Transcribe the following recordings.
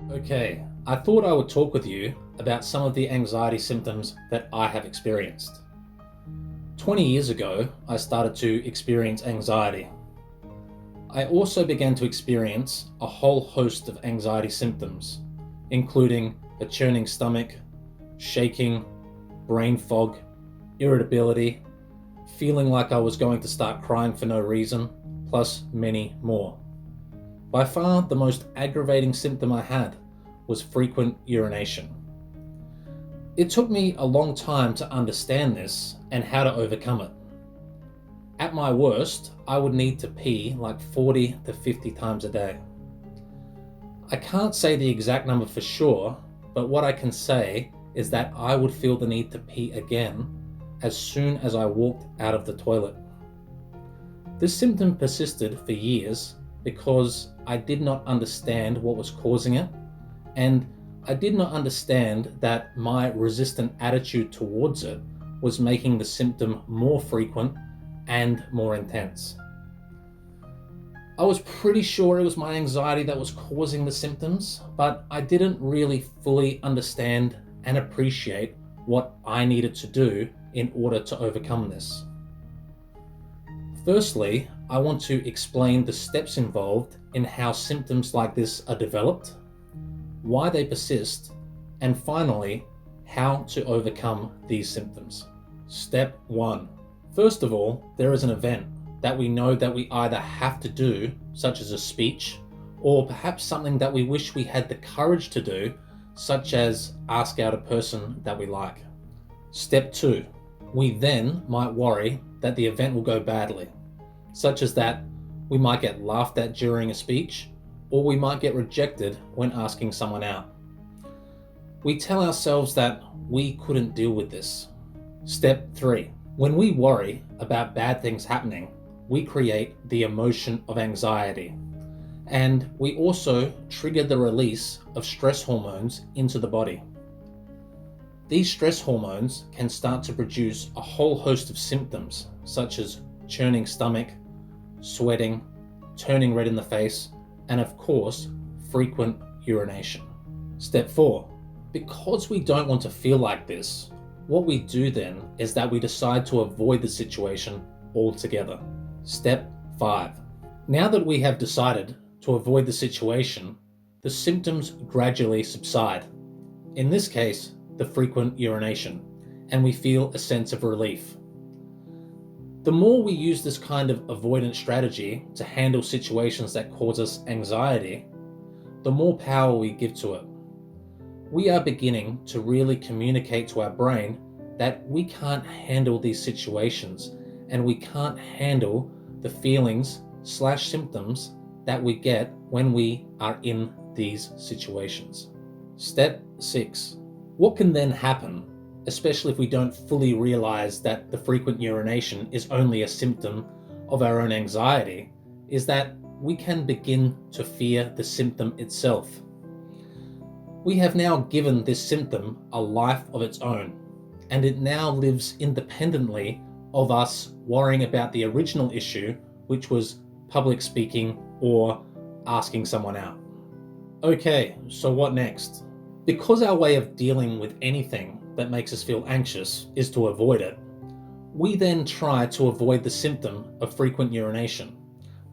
Okay, I thought I would talk with you about some of the anxiety symptoms that I have experienced. 20 years ago, I started to experience anxiety. I also began to experience a whole host of anxiety symptoms, including a churning stomach, shaking, brain fog, irritability, feeling like I was going to start crying for no reason, plus many more. By far, the most aggravating symptom I had was frequent urination. It took me a long time to understand this and how to overcome it. At my worst, I would need to pee like 40 to 50 times a day. I can't say the exact number for sure, but what I can say is that I would feel the need to pee again as soon as I walked out of the toilet. This symptom persisted for years because I did not understand what was causing it, and I did not understand that my resistant attitude towards it was making the symptom more frequent and more intense. I was pretty sure it was my anxiety that was causing the symptoms, but I didn't really fully understand and appreciate what I needed to do in order to overcome this. Firstly, I want to explain the steps involved in how symptoms like this are developed, why they persist, and finally, how to overcome these symptoms. Step 1. First of all, there is an event that we know that we either have to do, such as a speech, or perhaps something that we wish we had the courage to do, such as ask out a person that we like. Step 2. We then might worry that the event will go badly, such as that we might get laughed at during a speech, or we might get rejected when asking someone out. We tell ourselves that we couldn't deal with this. Step 3. When we worry about bad things happening, we create the emotion of anxiety, and we also trigger the release of stress hormones into the body. These stress hormones can start to produce a whole host of symptoms, such as churning stomach, sweating, turning red in the face, and of course, frequent urination. Step 4. Because we don't want to feel like this, what we do then is that we decide to avoid the situation altogether. Step 5. Now that we have decided to avoid the situation, the symptoms gradually subside. In this case, the frequent urination, and we feel a sense of relief. The more we use this kind of avoidance strategy to handle situations that cause us anxiety, the more power we give to it. We are beginning to really communicate to our brain that we can't handle these situations and we can't handle the feelings/symptoms that we get when we are in these situations. Step 6. What can then happen, especially if we don't fully realize that the frequent urination is only a symptom of our own anxiety, is that we can begin to fear the symptom itself. We have now given this symptom a life of its own, and it now lives independently of us worrying about the original issue, which was public speaking or asking someone out. Okay, so what next? Because our way of dealing with anything that makes us feel anxious is to avoid it, we then try to avoid the symptom of frequent urination.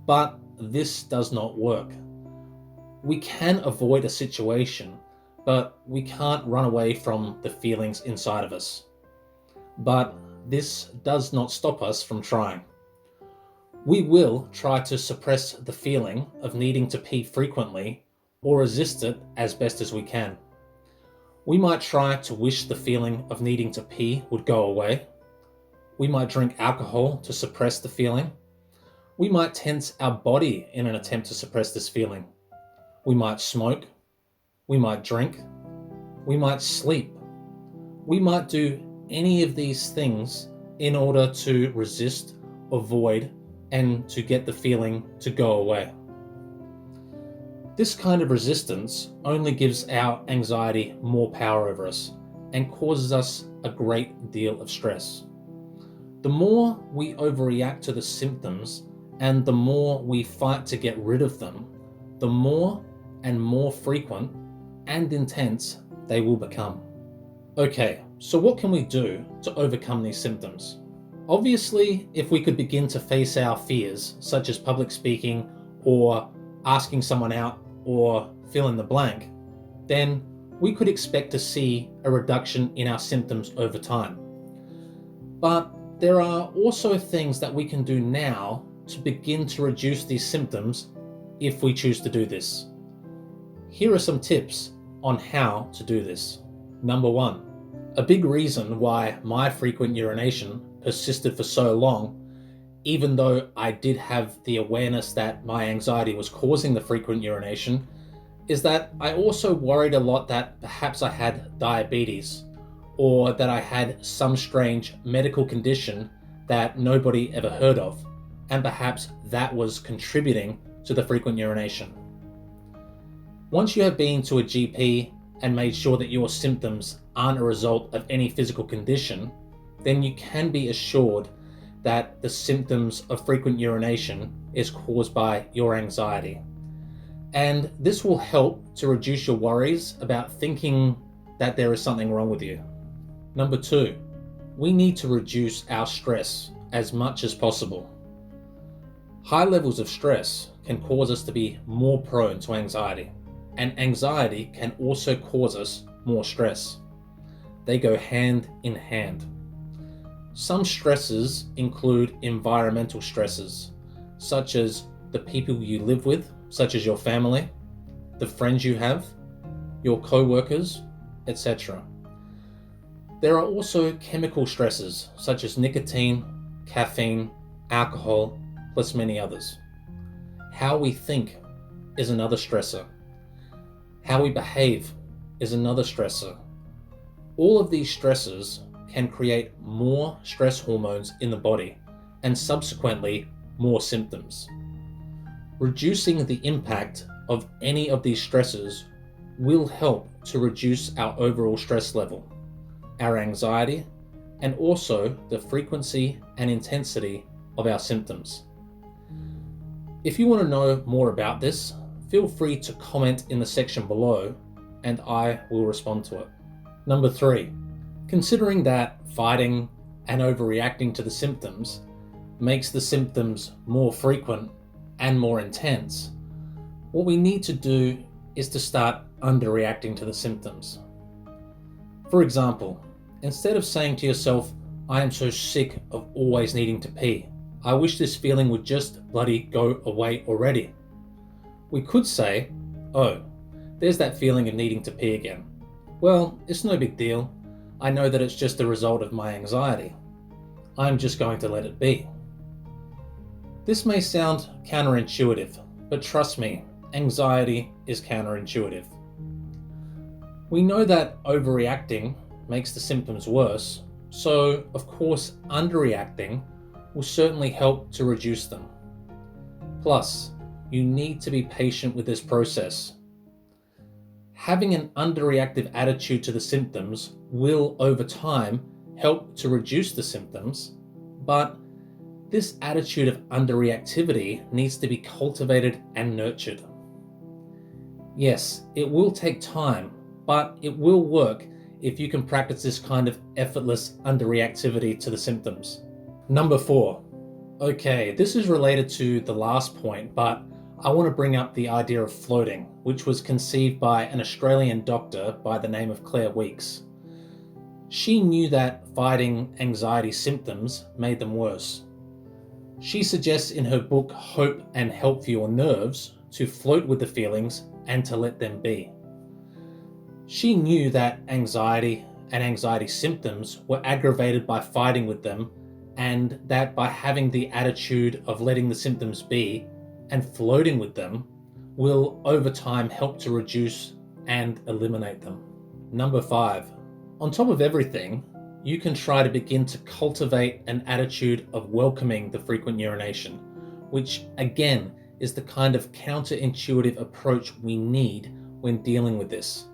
But this does not work. We can avoid a situation, but we can't run away from the feelings inside of us. But this does not stop us from trying. We will try to suppress the feeling of needing to pee frequently or resist it as best as we can. We might try to wish the feeling of needing to pee would go away. We might drink alcohol to suppress the feeling. We might tense our body in an attempt to suppress this feeling. We might smoke. We might drink. We might sleep. We might do any of these things in order to resist, avoid, and to get the feeling to go away. This kind of resistance only gives our anxiety more power over us and causes us a great deal of stress. The more we overreact to the symptoms and the more we fight to get rid of them, the more and more frequent and intense they will become. Okay, so what can we do to overcome these symptoms? Obviously, if we could begin to face our fears, such as public speaking or asking someone out or fill in the blank, then we could expect to see a reduction in our symptoms over time. But there are also things that we can do now to begin to reduce these symptoms if we choose to do this. Here are some tips on how to do this. Number 1, a big reason why my frequent urination persisted for so long, even though I did have the awareness that my anxiety was causing the frequent urination, is that I also worried a lot that perhaps I had diabetes or that I had some strange medical condition that nobody ever heard of, and perhaps that was contributing to the frequent urination. Once you have been to a GP and made sure that your symptoms aren't a result of any physical condition, then you can be assured that the symptoms of frequent urination is caused by your anxiety. And this will help to reduce your worries about thinking that there is something wrong with you. Number 2, we need to reduce our stress as much as possible. High levels of stress can cause us to be more prone to anxiety, and anxiety can also cause us more stress. They go hand in hand. Some stresses include environmental stresses, such as the people you live with, such as your family, the friends you have, your co-workers, etc. There are also chemical stresses, such as nicotine, caffeine, alcohol, plus many others. How we think is another stressor. How we behave is another stressor. All of these stressors can create more stress hormones in the body and subsequently more symptoms. Reducing the impact of any of these stressors will help to reduce our overall stress level, our anxiety, and also the frequency and intensity of our symptoms. If you want to know more about this, feel free to comment in the section below and I will respond to it. Number 3, considering that fighting and overreacting to the symptoms makes the symptoms more frequent and more intense, what we need to do is to start underreacting to the symptoms. For example, instead of saying to yourself, "I am so sick of always needing to pee. I wish this feeling would just bloody go away already," we could say, "Oh, there's that feeling of needing to pee again. Well, it's no big deal. I know that it's just a result of my anxiety. I'm just going to let it be." This may sound counterintuitive, but trust me, anxiety is counterintuitive. We know that overreacting makes the symptoms worse, so of course underreacting will certainly help to reduce them. Plus, you need to be patient with this process. Having an underreactive attitude to the symptoms will, over time, help to reduce the symptoms, but this attitude of underreactivity needs to be cultivated and nurtured. Yes, it will take time, but it will work if you can practice this kind of effortless underreactivity to the symptoms. Number 4. Okay, this is related to the last point, but I want to bring up the idea of floating, which was conceived by an Australian doctor by the name of Claire Weekes. She knew that fighting anxiety symptoms made them worse. She suggests in her book Hope and Help for Your Nerves to float with the feelings and to let them be. She knew that anxiety and anxiety symptoms were aggravated by fighting with them, and that by having the attitude of letting the symptoms be and floating with them will over time help to reduce and eliminate them. Number 5, on top of everything, you can try to begin to cultivate an attitude of welcoming the frequent urination, which again is the kind of counterintuitive approach we need when dealing with this.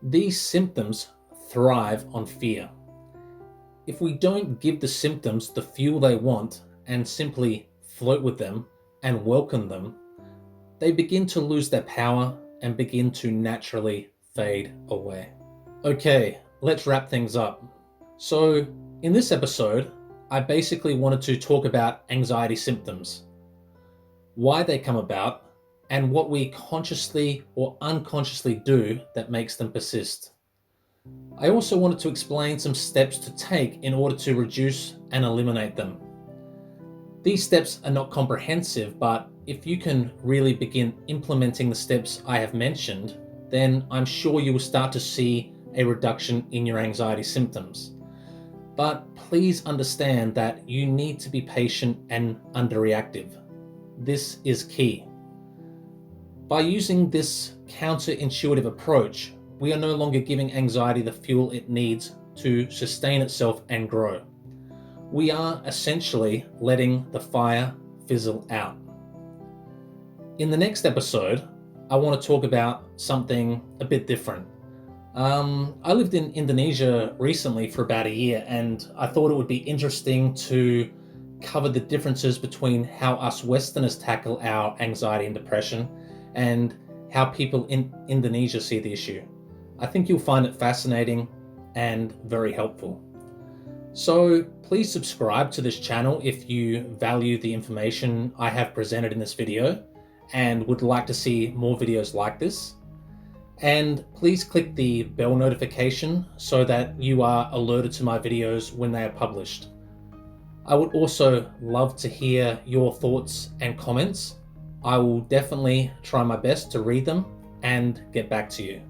These symptoms thrive on fear. If we don't give the symptoms the fuel they want and simply float with them and welcome them, they begin to lose their power and begin to naturally fade away. Okay, let's wrap things up. So in this episode, I basically wanted to talk about anxiety symptoms, why they come about, and what we consciously or unconsciously do that makes them persist. I also wanted to explain some steps to take in order to reduce and eliminate them. These steps are not comprehensive, but if you can really begin implementing the steps I have mentioned, then I'm sure you will start to see a reduction in your anxiety symptoms. But please understand that you need to be patient and underreactive. This is key. By using this counterintuitive approach, we are no longer giving anxiety the fuel it needs to sustain itself and grow. We are essentially letting the fire fizzle out. In the next episode, I want to talk about something a bit different. I lived in Indonesia recently for about a year, and I thought it would be interesting to cover the differences between how us Westerners tackle our anxiety and depression and how people in Indonesia see the issue. I think you'll find it fascinating and very helpful. So please subscribe to this channel if you value the information I have presented in this video and would like to see more videos like this. And please click the bell notification so that you are alerted to my videos when they are published. I would also love to hear your thoughts and comments. I will definitely try my best to read them and get back to you.